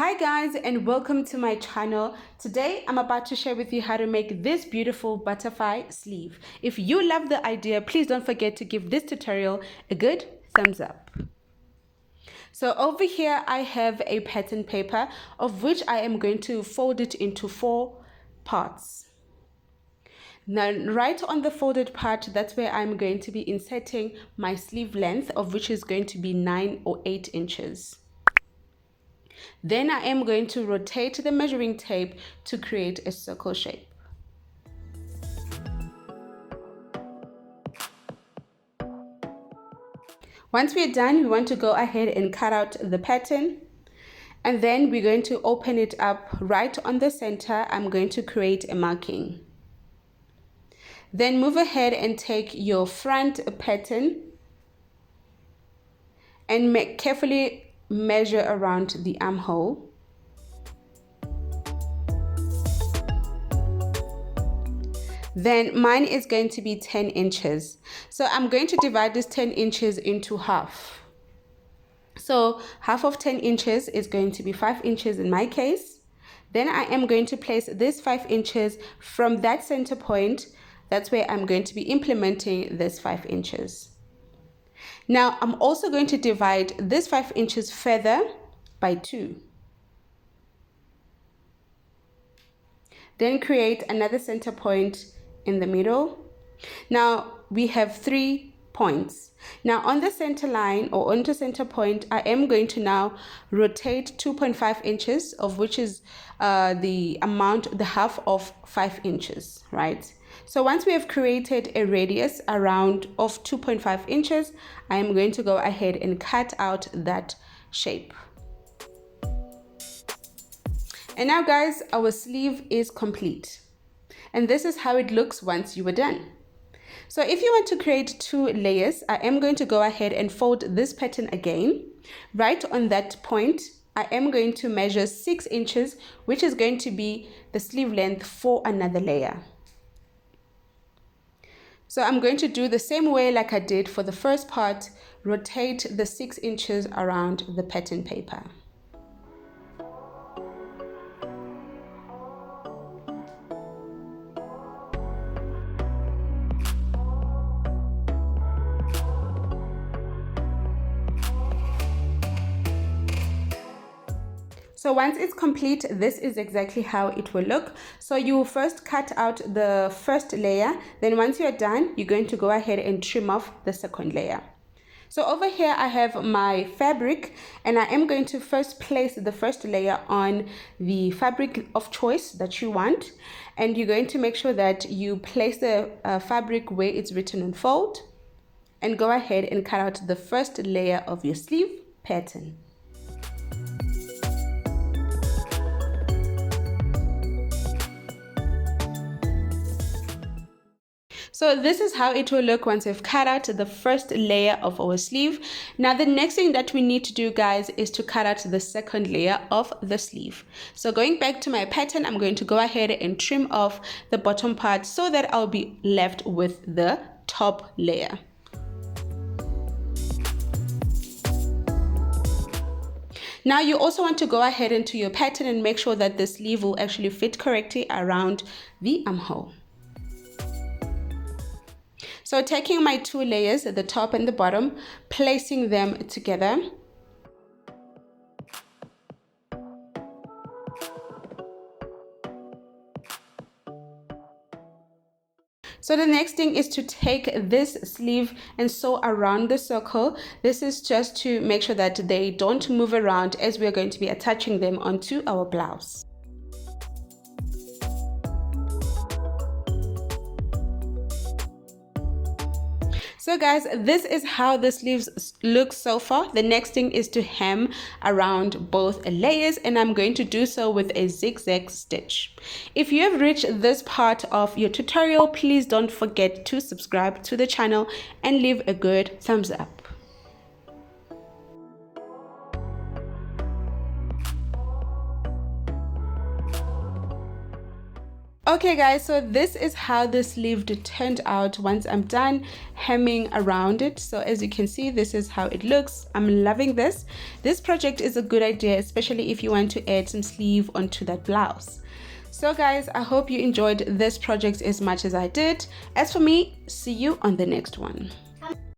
Hi guys, and welcome to my channel. Today I'm about to share with you how to make this beautiful butterfly sleeve. If you love the idea, please don't forget to give this tutorial a good thumbs up. So over here I have a pattern paper of which I am going to fold it into 4 parts. Now right on the folded part, that's where I'm going to be inserting my sleeve length, of which is going to be 9 or 8 inches. Then I am going to rotate the measuring tape to create a circle shape. Once we're done, we want to go ahead and cut out the pattern. And then we're going to open it up right on the center. I'm going to create a marking. Then move ahead and take your front pattern and carefully measure around the armhole. Then mine is going to be 10 inches. So I'm going to divide this 10 inches into half. So half of 10 inches is going to be 5 inches in my case. Then I am going to place this 5 inches from that center point. That's where I'm going to be implementing this 5 inches. Now I'm also going to divide this 5 inches further by 2. Then create another center point in the middle. Now we have 3 points. Now on the center line or on the center point, I am going to now rotate 2.5 inches, of which is the half of 5 inches, right? So once we have created a radius around of 2.5 inches, I am going to go ahead and cut out that shape. And now guys, our sleeve is complete. And this is how it looks once you are done. So if you want to create 2 layers, I am going to go ahead and fold this pattern again. Right on that point, I am going to measure 6 inches, which is going to be the sleeve length for another layer. So I'm going to do the same way like I did for the first part, rotate the 6 inches around the pattern paper. So once it's complete, this is exactly how it will look. So you will first cut out the first layer. Then once you're done, you're going to go ahead and trim off the second layer. So over here, I have my fabric, and I am going to first place the first layer on the fabric of choice that you want. And you're going to make sure that you place the fabric where it's written on fold, and go ahead and cut out the first layer of your sleeve pattern. So this is how it will look once we've cut out the first layer of our sleeve. Now the next thing that we need to do, guys, is to cut out the second layer of the sleeve. So going back to my pattern, I'm going to go ahead and trim off the bottom part so that I'll be left with the top layer. Now you also want to go ahead into your pattern and make sure that the sleeve will actually fit correctly around the armhole. So taking my 2 layers, the top and the bottom, placing them together. So the next thing is to take this sleeve and sew around the circle. This is just to make sure that they don't move around as we're going to be attaching them onto our blouse. So guys, this is how the sleeves look so far. The next thing is to hem around both layers, and I'm going to do so with a zigzag stitch. If you have reached this part of your tutorial, please don't forget to subscribe to the channel and leave a good thumbs up. Okay guys, so this is how the sleeve turned out once I'm done hemming around it. So as you can see, this is how it looks. I'm loving this. This project is a good idea, especially if you want to add some sleeve onto that blouse. So guys, I hope you enjoyed this project as much as I did. As for me, see you on the next one.